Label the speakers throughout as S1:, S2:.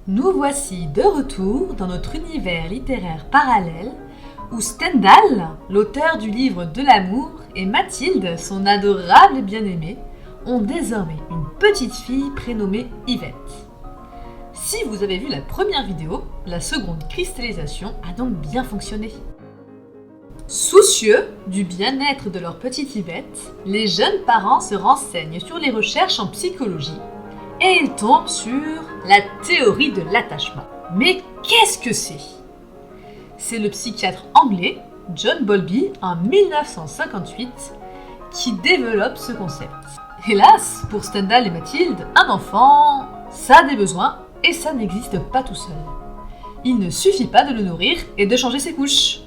S1: Nous voici de retour dans notre univers littéraire parallèle où Stendhal, l'auteur du livre de l'amour, et Mathilde, son adorable bien-aimée, ont désormais une petite fille prénommée Yvette. Si vous avez vu la première vidéo, la seconde cristallisation a donc bien fonctionné. Soucieux du bien-être de leur petite Yvette, les jeunes parents se renseignent sur les recherches en psychologie et ils tombent sur la théorie de l'attachement. Mais qu'est-ce que c'est ? C'est le psychiatre anglais John Bowlby en 1958 qui développe ce concept. Hélas, pour Stendhal et Mathilde, un enfant, ça a des besoins et ça n'existe pas tout seul. Il ne suffit pas de le nourrir et de changer ses couches.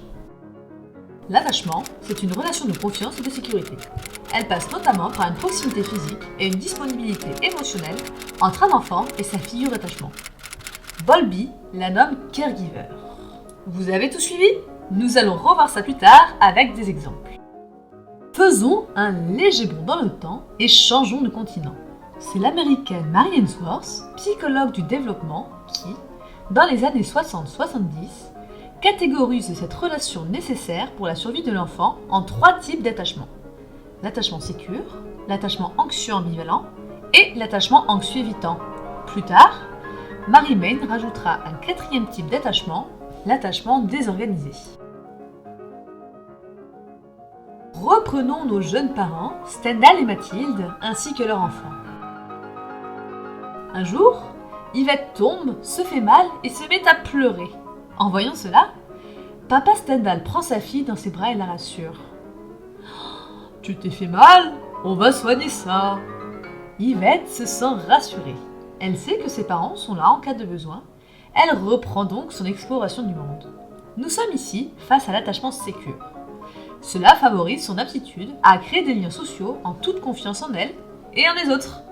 S1: L'attachement, c'est une relation de confiance et de sécurité. Elle passe notamment par une proximité physique et une disponibilité émotionnelle entre un enfant et sa figure d'attachement. Bowlby la nomme caregiver. Vous avez tout suivi ? Nous allons revoir ça plus tard avec des exemples. Faisons un léger bond dans le temps et changeons de continent. C'est l'américaine Mary Ainsworth, psychologue du développement, qui, dans les années 60-70, catégorise cette relation nécessaire pour la survie de l'enfant en 3 types d'attachement. L'attachement sécure, l'attachement anxieux ambivalent et l'attachement anxieux évitant. Plus tard, Mary Main rajoutera un 4e type d'attachement, l'attachement désorganisé. Reprenons nos jeunes parents, Stendhal et Mathilde, ainsi que leur enfant. Un jour, Yvette tombe, se fait mal et se met à pleurer. En voyant cela, papa Stendhal prend sa fille dans ses bras et la rassure. « Tu t'es fait mal ? On va soigner ça !» Yvette se sent rassurée. Elle sait que ses parents sont là en cas de besoin. Elle reprend donc son exploration du monde. Nous sommes ici face à l'attachement sécure. Cela favorise son aptitude à créer des liens sociaux en toute confiance en elle et en les autres.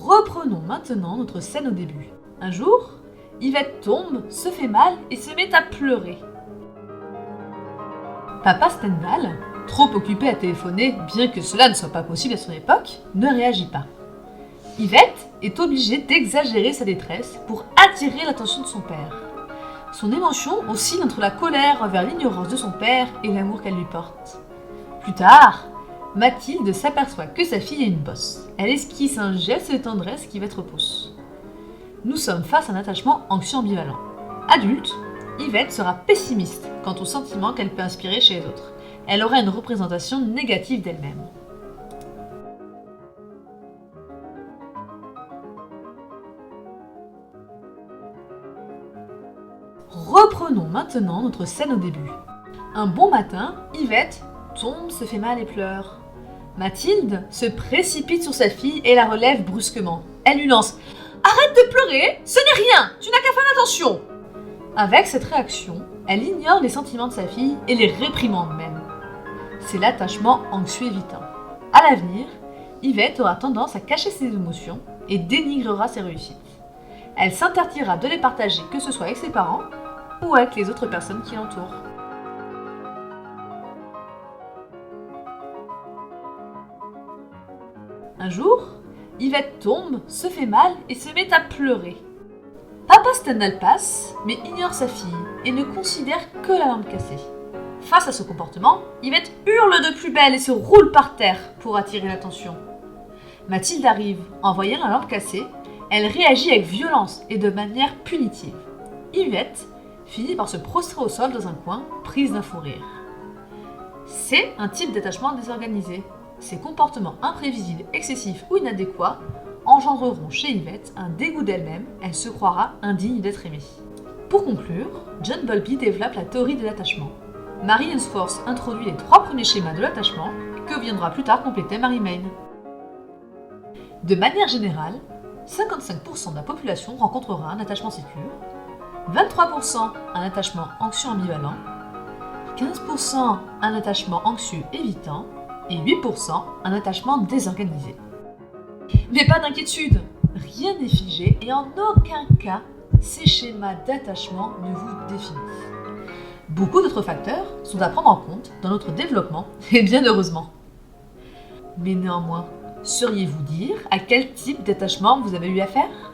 S1: Reprenons maintenant notre scène au début. Un jour, Yvette tombe, se fait mal et se met à pleurer. Papa Stendhal, trop occupé à téléphoner, bien que cela ne soit pas possible à son époque, ne réagit pas. Yvette est obligée d'exagérer sa détresse pour attirer l'attention de son père. Son émotion oscille entre la colère envers l'ignorance de son père et l'amour qu'elle lui porte. Plus tard, Mathilde s'aperçoit que sa fille est une bosse. Elle esquisse un geste de tendresse qu'Yvette repousse. Nous sommes face à un attachement anxieux ambivalent. Adulte, Yvette sera pessimiste quant aux sentiments qu'elle peut inspirer chez les autres. Elle aura une représentation négative d'elle-même. Reprenons maintenant notre scène au début. Un bon matin, Yvette tombe, se fait mal et pleure. Mathilde se précipite sur sa fille et la relève brusquement. Elle lui lance « Arrête de pleurer, ce n'est rien, tu n'as qu'à faire attention !» Avec cette réaction, elle ignore les sentiments de sa fille et les réprimande même. C'est l'attachement anxieux évitant. À l'avenir, Yvette aura tendance à cacher ses émotions et dénigrera ses réussites. Elle s'interdira de les partager, que ce soit avec ses parents ou avec les autres personnes qui l'entourent. Un jour, Yvette tombe, se fait mal et se met à pleurer. Papa Stendhal passe, mais ignore sa fille et ne considère que la lampe cassée. Face à ce comportement, Yvette hurle de plus belle et se roule par terre pour attirer l'attention. Mathilde arrive. En voyant la lampe cassée, elle réagit avec violence et de manière punitive. Yvette finit par se prostrer au sol dans un coin, prise d'un fou rire. C'est un type d'attachement désorganisé. Ces comportements imprévisibles, excessifs ou inadéquats engendreront chez Yvette un dégoût d'elle-même, elle se croira indigne d'être aimée. Pour conclure, John Bowlby développe la théorie de l'attachement. Mary Ainsworth introduit les 3 premiers schémas de l'attachement que viendra plus tard compléter Mary Main. De manière générale, 55% de la population rencontrera un attachement sécure, 23% un attachement anxieux ambivalent, 15% un attachement anxieux évitant et 8% un attachement désorganisé. Mais pas d'inquiétude, rien n'est figé et en aucun cas ces schémas d'attachement ne vous définissent. beaucoup d'autres facteurs sont à prendre en compte dans notre développement, et bien heureusement. Mais néanmoins, sauriez-vous dire à quel type d'attachement vous avez eu affaire ?